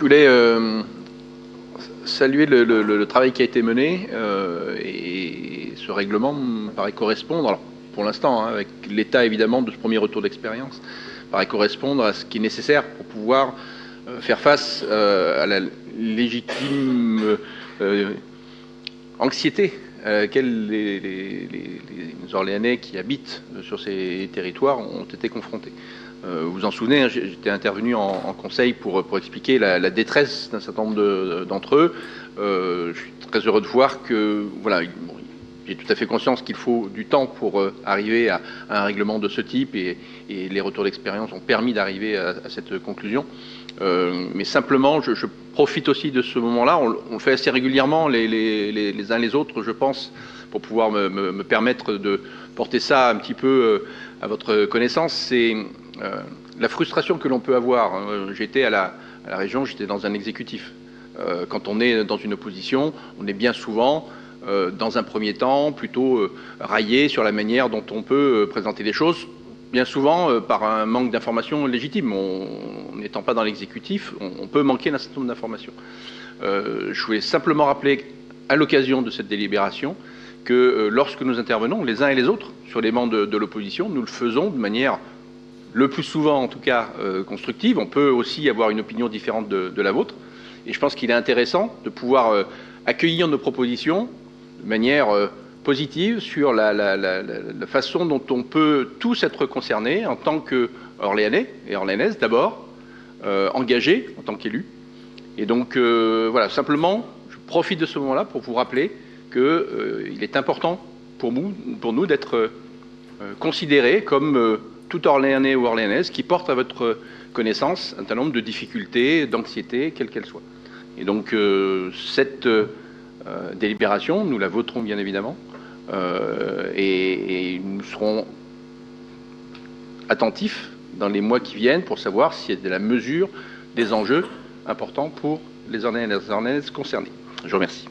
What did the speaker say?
Je voulais saluer le travail qui a été mené et ce règlement me paraît correspondre, alors pour l'instant, avec l'état évidemment de ce premier retour d'expérience, paraît correspondre à ce qui est nécessaire pour pouvoir faire face à la légitime anxiété à laquelle les Orléanais qui habitent sur ces territoires ont été confrontés. Vous vous en souvenez, j'étais intervenu en conseil pour expliquer la détresse d'un certain nombre d'entre eux. Je suis très heureux de voir que, voilà, j'ai tout à fait conscience qu'il faut du temps pour arriver à un règlement de ce type et les retours d'expérience ont permis d'arriver à cette conclusion. Mais simplement, je profite aussi de ce moment-là. On le fait assez régulièrement les uns les autres, je pense, pour pouvoir me permettre de porter ça un petit peu à votre connaissance. C'est la frustration que l'on peut avoir. J'étais à la région, j'étais dans un exécutif. Quand on est dans une opposition, on est bien souvent, dans un premier temps, plutôt raillé sur la manière dont on peut présenter les choses, bien souvent par un manque d'informations légitimes. N'étant pas dans l'exécutif, on peut manquer d'un certain nombre d'informations. Je voulais simplement rappeler, à l'occasion de cette délibération, que lorsque nous intervenons, les uns et les autres, sur les bancs de l'opposition, nous le faisons de manière, le plus souvent en tout cas, constructive. On peut aussi avoir une opinion différente de la vôtre. Et je pense qu'il est intéressant de pouvoir accueillir nos propositions de manière positive sur la façon dont on peut tous être concernés en tant qu'Orléanais et Orléanaises d'abord, engagés en tant qu'élus. Et donc voilà, simplement, je profite de ce moment-là pour vous rappeler qu'il est important pour nous d'être considérés comme tout Orléanais ou Orléanaise qui porte à votre connaissance un certain nombre de difficultés, d'anxiété, quelles qu'elles soient. Et donc cette délibération, nous la voterons bien évidemment, et nous serons attentifs dans les mois qui viennent pour savoir s'il y a de la mesure des enjeux importants pour les Orléanais et les Orléanaises concernés. Je vous remercie.